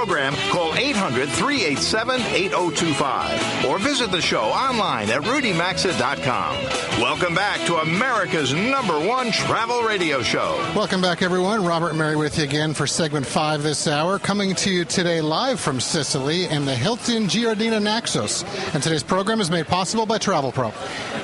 program, call 800-387-8025 or visit the show online at rudymaxa.com. Welcome back to America's #1 travel radio show. Welcome back, everyone. Robert and Mary with you again for segment 5 this hour. Coming to you today live from Sicily in the Hilton Giardina Naxos. And today's program is made possible by Travel Pro.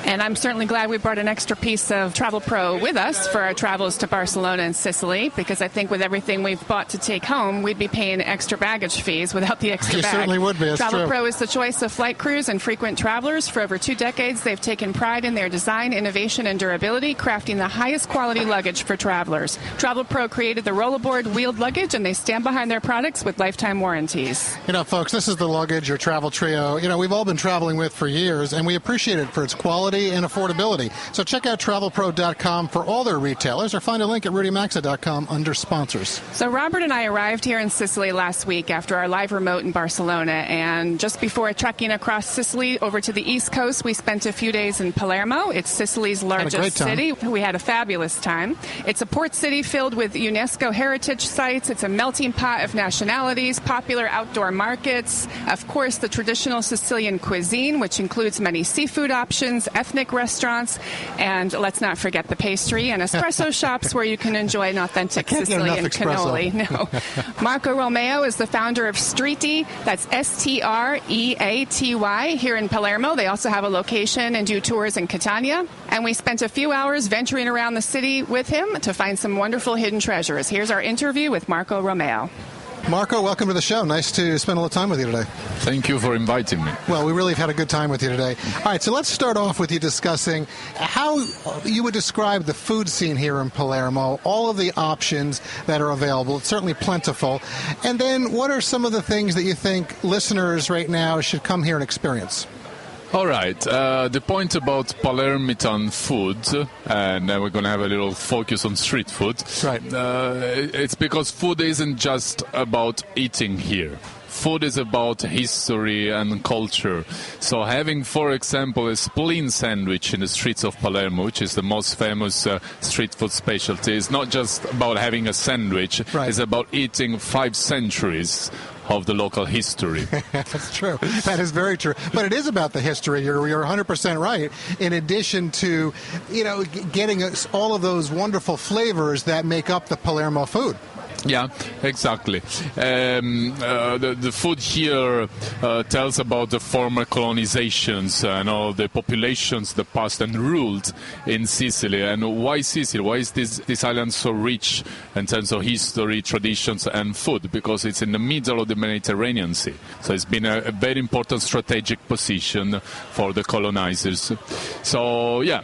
And I'm certainly glad we brought an extra piece of Travel Pro with us for our travels to Barcelona and Sicily, because I think with everything we've bought to take home, we'd be paying extra baggage fees without the extra You bag. certainly would be. Travel Pro is the choice of flight crews and frequent travelers. For over 2 decades, they've taken pride in their design, innovation, and durability, crafting the highest quality luggage for travelers. Travel Pro created the rollerboard wheeled luggage, and they stand behind their products with lifetime warranties. You know, folks, this is the luggage or travel trio, we've all been traveling with for years, and we appreciate it for its quality and affordability. So check out travelpro.com for all their retailers, or find a link at rudymaxa.com under sponsors. So Robert and I arrived here in Sicily last week after our live remote in Barcelona, and just before trekking across Sicily over to the East Coast, we spent a few days in Palermo. It's Sicily's largest city. We had a fabulous time. It's a port city filled with UNESCO heritage sites. It's a melting pot of nationalities, popular outdoor markets, of course the traditional Sicilian cuisine, which includes many seafood options, ethnic restaurants, and let's not forget the pastry and espresso shops where you can enjoy an authentic Sicilian cannoli. No. Marco Romeo is the founder of Streaty. That's Streaty here in Palermo. They also have a location and do tours in Catania. And we spent a few hours venturing around the city with him to find some wonderful hidden treasures. Here's our interview with Marco Romeo. Marco, welcome to the show. Nice to spend a little time with you today. Thank you for inviting me. Well, we really have had a good time with you today. All right, so let's start off with you discussing how you would describe the food scene here in Palermo, all of the options that are available. It's certainly plentiful. And then what are some of the things that you think listeners right now should come here and experience? All right. The point about Palermitan food, and we're going to have a little focus on street food. Right. It's because food isn't just about eating here. Food is about history and culture. So having, for example, a spleen sandwich in the streets of Palermo, which is the most famous street food specialty, is not just about having a sandwich. Right. It's about eating 5 centuries of the local history. That's true. That is very true. But it is about the history. You're 100% right. In addition to, getting us all of those wonderful flavors that make up the Palermo food. Yeah, exactly. The food here tells about the former colonizations and all the populations that passed and ruled in Sicily. And why Sicily? Why is this island so rich in terms of history, traditions, and food? Because it's in the middle of the Mediterranean Sea. So it's been a very important strategic position for the colonizers. So, yeah,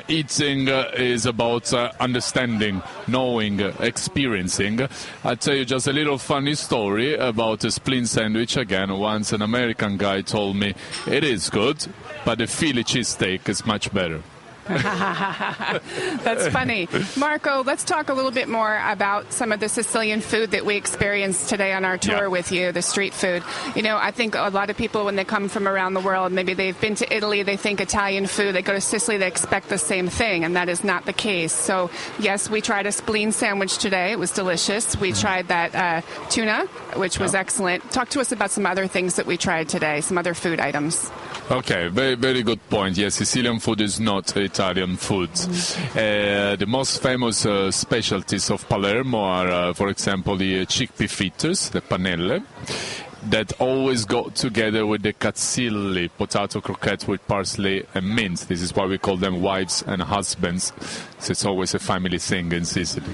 eating is about understanding, knowing, experiencing. I'll tell you just a little funny story about a spleen sandwich. Again, once an American guy told me, it is good, but the Philly cheesesteak is much better. That's funny. Marco, let's talk a little bit more about some of the Sicilian food that we experienced today on our tour with you, the street food. I think a lot of people, when they come from around the world, maybe they've been to Italy, they think Italian food. They go to Sicily, they expect the same thing, and that is not the case. So, yes, we tried a spleen sandwich today. It was delicious. We tried that tuna, which was excellent. Talk to us about some other things that we tried today, some other food items. Okay, very, very good point. Yes, Sicilian food is not Italian food. The most famous specialties of Palermo are, for example, the chickpea fritters, the pannelle, that always go together with the cazzilli, potato croquette with parsley and mint. This is why we call them wives and husbands. So it's always a family thing in Sicily.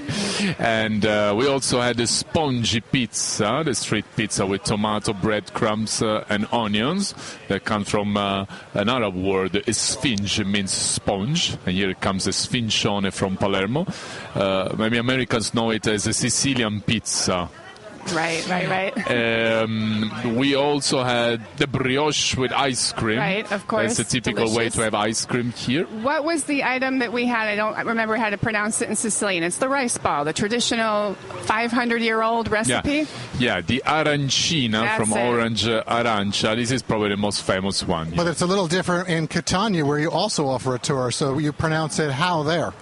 And we also had the spongy pizza, the street pizza with tomato, breadcrumbs, and onions. That comes from an Arab word, esfinge, means sponge. And here comes a sfincione from Palermo. Maybe Americans know it as a Sicilian pizza. Right. We also had the brioche with ice cream. Right, of course. That's a typical way to have ice cream here. What was the item that we had? I don't remember how to pronounce it in Sicilian. It's the rice ball, the traditional 500-year-old recipe. Yeah, the arancina from orange arancia. This is probably the most famous one. But it's a little different in Catania, where you also offer a tour. So you pronounce it how there?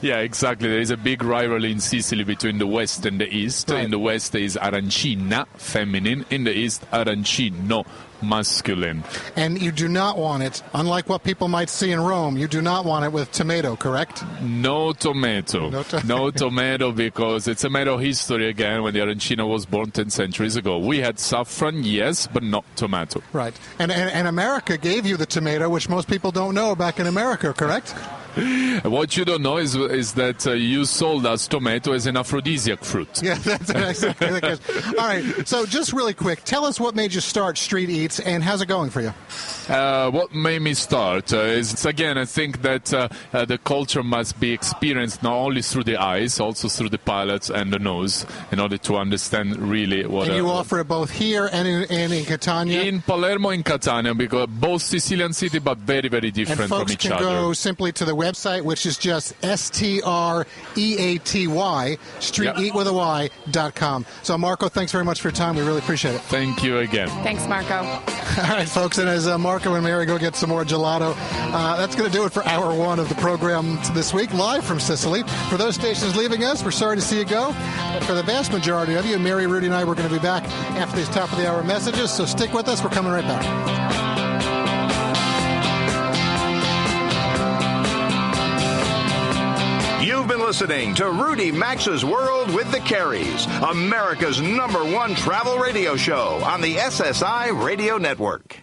Yeah, exactly. There is a big rivalry in Sicily between the west and the east. East. Right. In the West is arancina, feminine. In the East, arancino, masculine. And you do not want it, unlike what people might see in Rome, you do not want it with tomato, correct? No tomato. No tomato, because it's a matter of history again when the arancina was born 10 centuries ago. We had saffron, yes, but not tomato. Right. And America gave you the tomato, which most people don't know back in America, correct? What you don't know is that you sold us tomato as an aphrodisiac fruit. Yeah, that's exactly the case. All right, so just really quick, tell us what made you start Street Eats, and how's it going for you? What made me start is, again, I think that the culture must be experienced not only through the eyes, also through the palate and the nose, in order to understand really what... And you offer it both here and in Catania? In Palermo and Catania, because both Sicilian city, but very, very different from each other. And folks can go simply to the website, which is just STREATY, streeteatwithany.com. So, Marco, thanks very much for your time. We really appreciate it. Thank you again. Thanks, Marco. All right, folks, and as Marco and Mary go get some more gelato, that's going to do it for hour one of the program this week, live from Sicily. For those stations leaving us, we're sorry to see you go. But for the vast majority of you, Mary, Rudy, and I, we're going to be back after these top-of-the-hour messages, so stick with us. We're coming right back. You've been listening to Rudy Max's World with the Carries, America's #1 travel radio show on the SSI Radio Network.